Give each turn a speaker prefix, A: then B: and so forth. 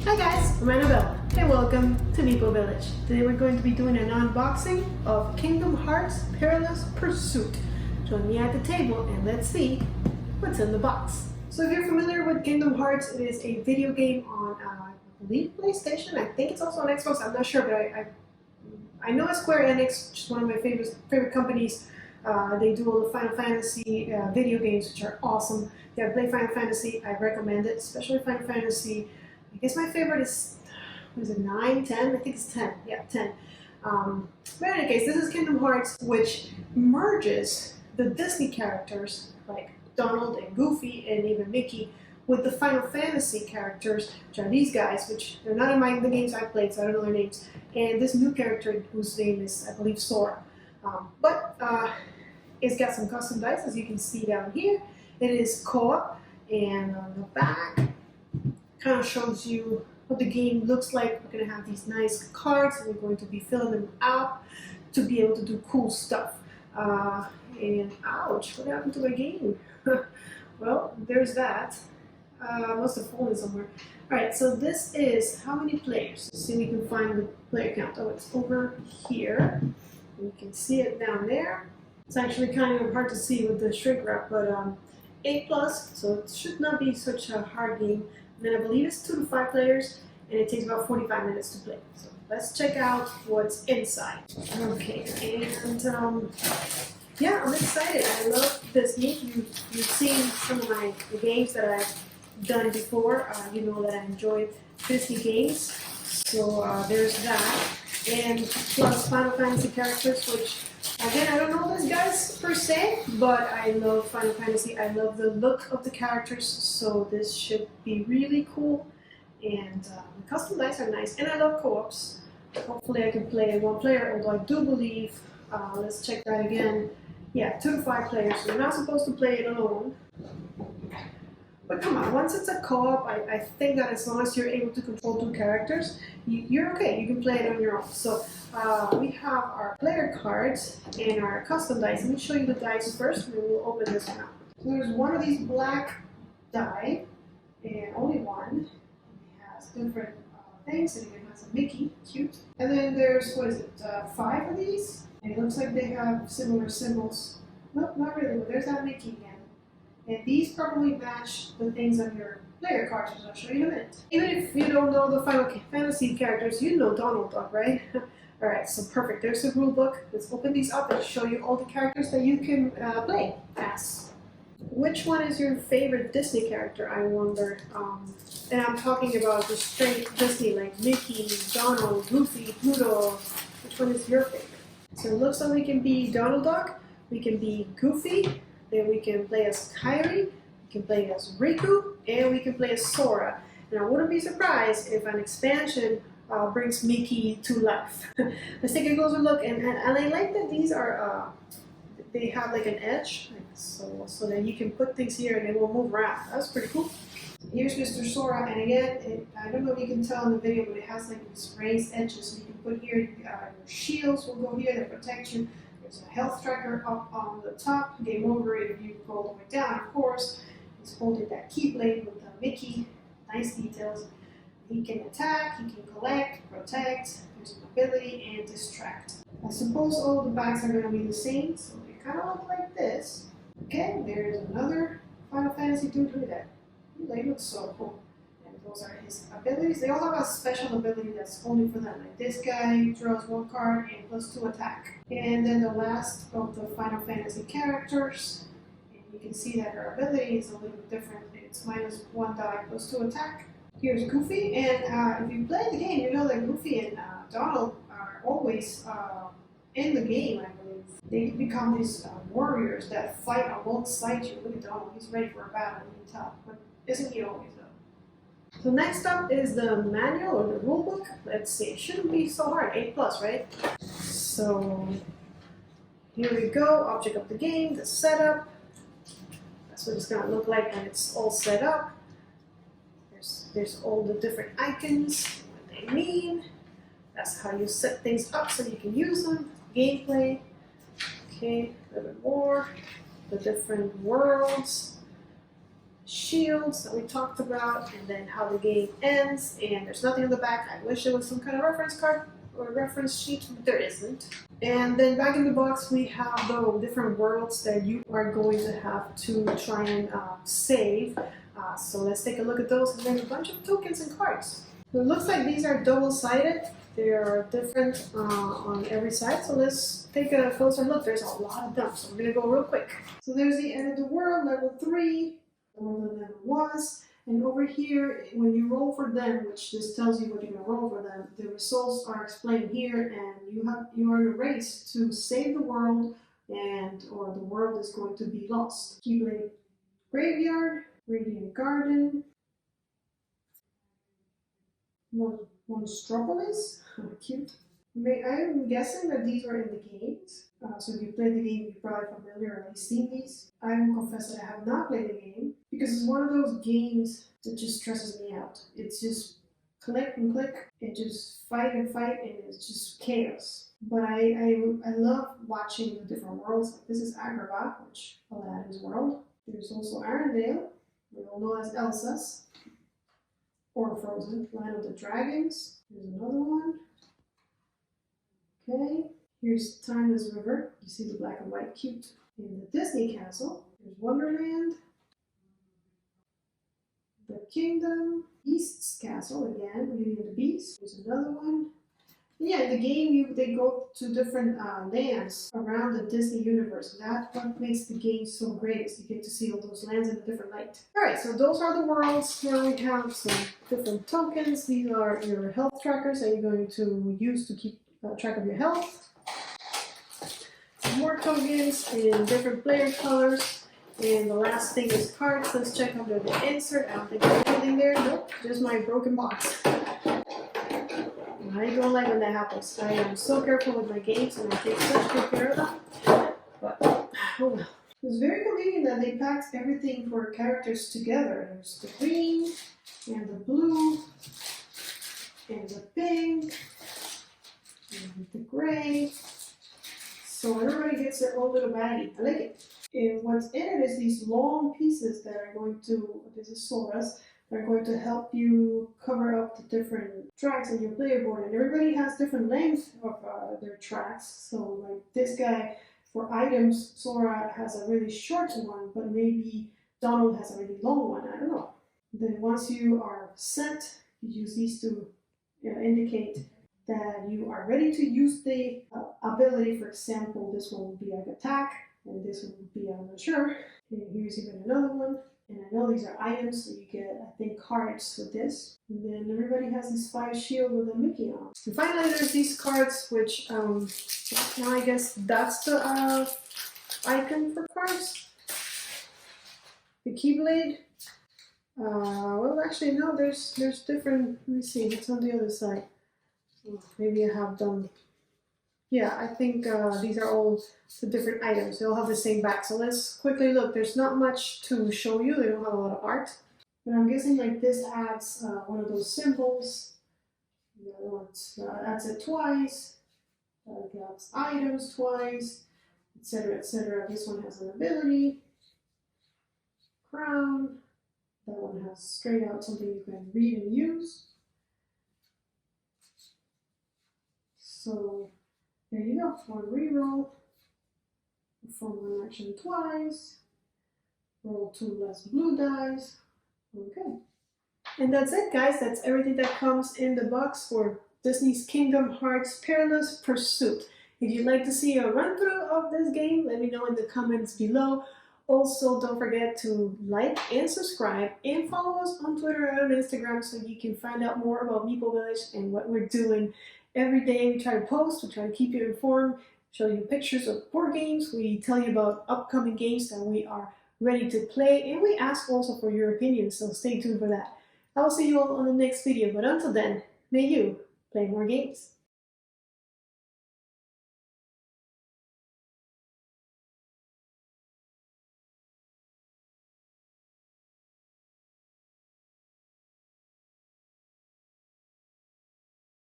A: Hi guys, I'm Annabelle and welcome to Meeple Village. Today we're going to be doing an unboxing of Kingdom Hearts Perilous Pursuit. Join me at the table and let's see what's in the box. So if you're familiar with Kingdom Hearts, it is a video game on, I believe, PlayStation. I think it's also on Xbox, I'm not sure, but I know it's Square Enix, which is one of my favorite companies. They do all the Final Fantasy video games, which are awesome. If you ever play Final Fantasy, I recommend it, especially Final Fantasy. I guess my favorite is 9, 10? I think it's 10. Yeah, 10. But in any case, this is Kingdom Hearts, which merges the Disney characters like Donald and Goofy and even Mickey with the Final Fantasy characters, which are these guys, which they're not in the games I played, so I don't know their names. And this new character whose name is, I believe, Sora. It's got some custom dice, as you can see down here. It is co-op, and on the back kind of shows you what the game looks like. We're going to have these nice cards, and we're going to be filling them out to be able to do cool stuff. And ouch, what happened to my game? Well, there's that. Must have fallen somewhere. Alright, so this is how many players? Let's see if we can find the player count. Oh, it's over here. You can see it down there. It's actually kind of hard to see with the shrink wrap, but 8+, so it should not be such a hard game. And then I believe it's 2 to 5 players, and it takes about 45 minutes to play. So let's check out what's inside. Okay, and yeah, I'm excited. I love this game. You've seen some of the games that I've done before. You know that I enjoy Disney games, so there's that. And plus Final Fantasy characters, which again, I don't know these guys per se, but I love Final Fantasy. I love the look of the characters, so this should be really cool. And the custom dice are nice, and I love co-ops. Hopefully I can play one player, although I do believe, let's check that again. Yeah, 2 to 5 players, so you're not supposed to play it alone. But come on, once it's a co-op, I think that as long as you're able to control 2 characters, you're okay, you can play it on your own. So we have our player cards and our custom dice. Let me show you the dice first, and then we'll open this one up. So there's one of these black die, and only one. It has different things, and it has a Mickey, cute. And then there's, what is it, 5 of these? And it looks like they have similar symbols. Nope, not really, but there's that Mickey again. And these probably match the things on your player cards, which I'll show you in a minute. Even if you don't know the Final Fantasy characters, you know Donald Duck, right? Alright, so perfect. There's the rule book. Let's open these up and show you all the characters that you can play as. Which one is your favorite Disney character, I wonder? And I'm talking about the straight Disney, like Mickey, Donald, Goofy, Pluto. Which one is your favorite? So it looks like we can be Donald Duck, we can be Goofy, then we can play as Kairi, we can play as Riku, and we can play as Sora. And I wouldn't be surprised if an expansion brings Mickey to life. Let's take a closer look, and I like that these are, they have like an edge, like so that you can put things here and they will move around. That's pretty cool. Here's Mr. Sora, and again, I don't know if you can tell in the video, but it has like these raised edges. So you can put here, your shields will go here to protect you. There's a health tracker up on the top. Game over if you go all the way down, of course. He's holding that keyblade with the Mickey. Nice details. He can attack, he can collect, protect. There's an ability and distract. I suppose all the backs are going to be the same, so they kind of look like this. Okay, there's another Final Fantasy dude. Look at that. They look so cool. And those are his abilities. They all have a special ability that's only for them. Like this guy draws 1 card and +2 attack. And then the last of the Final Fantasy characters, and you can see that her ability is a little bit different. It's -1 die +2 attack. Here's Goofy, and if you play the game, you know that Goofy and Donald are always in the game, I believe. They become these warriors that fight alongside you. Look at Donald, he's ready for a battle, you can tell. But isn't he always though? So next up is the manual or the rule book. Let's see, it shouldn't be so hard, 8+, right? So here we go, object of the game, the setup. That's what it's gonna look like when it's all set up. There's all the different icons, what they mean. That's how you set things up so you can use them. Gameplay. Okay, a little bit more. The different worlds. shields that we talked about, and then how the game ends. And there's nothing on the back. I wish there was some kind of reference card or reference sheet, but there isn't. And then back in the box we have the different worlds that you are going to have to try and save. So let's take a look at those, and then a bunch of tokens and cards. So it looks like these are double-sided. They are different on every side, so let's take a closer look. There's a lot of them, so we're going to go real quick. So there's the end of the world, level 3, where the level was. And over here, when you roll for them, which just tells you what you're going to roll for them, the results are explained here, and you are in a race to save the world, or the world is going to be lost. Keyblade Graveyard, Radiant Garden, Monstropolis, cute. I'm guessing that these are in the games. So if you played the game, you're probably familiar or at least seen these. I will confess that I have not played the game because it's one of those games that just stresses me out. It's just click and click and just fight and fight, and it's just chaos. But I love watching the different worlds. Like this is Agrabah, which Aladdin's world. There's also Arendelle, we all know as Elsa's. Or Frozen, Land of the Dragons. Here's another one. Okay, here's Timeless River. You see the black and white cute. In the Disney Castle, there's Wonderland. The Kingdom, Beast's Castle again, Beauty and the Beast. There's another one. And yeah, in the game they go to different lands around the Disney universe. That's what makes the game so great, is you get to see all those lands in a different light. Alright, so those are the worlds. Now we have some different tokens. These are your health trackers that you're going to use to keep track of your health. Some more tokens in different player colors. And the last thing is cards. Let's check under the insert. I don't think there's anything there. Nope, just my broken box. I don't like when that happens. I am so careful with my games and I take such good care of them. But, oh well. It's very convenient that they packed everything for characters together. There's the green, and the blue, and the pink, and the gray. So everybody gets their own little baggie. I like it. And what's in it is these long pieces that are going to, this is Sora's, are going to help you cover up the different tracks in your player board. And everybody has different lengths of their tracks. So like this guy, for items, Sora has a really short one, but maybe Donald has a really long one. I don't know. Then once you are set, you use these to indicate that you are ready to use the ability. For example, this one would be like attack, and this one would be I'm not sure. And here's even another one. And I know these are items, so you get, I think, cards with this. And then everybody has this 5 shield with a Mickey on. And finally, there's these cards, which, now I guess that's the icon for cards. The Keyblade. Well, actually, no, there's different, let me see, what's on the other side? Oh, maybe I have them. Yeah, I think these are all the different items. They all have the same back. So let's quickly look. There's not much to show you. They don't have a lot of art. But I'm guessing like this adds one of those symbols. The other one adds it twice. Adds items twice, etc., etc. This one has an ability. Crown. That one has straight out something you can read and use. So there you go, one reroll, perform one action twice, roll 2 less blue dice, okay. And that's it, guys. That's everything that comes in the box for Disney's Kingdom Hearts Perilous Pursuit. If you'd like to see a run-through of this game, let me know in the comments below. Also, don't forget to like and subscribe and follow us on Twitter and on Instagram so you can find out more about Meeple Village and what we're doing. Every day we try to post, we try to keep you informed, show you pictures of board games, we tell you about upcoming games that we are ready to play, and we ask also for your opinions, so stay tuned for that. I will see you all on the next video, but until then, may you play more games.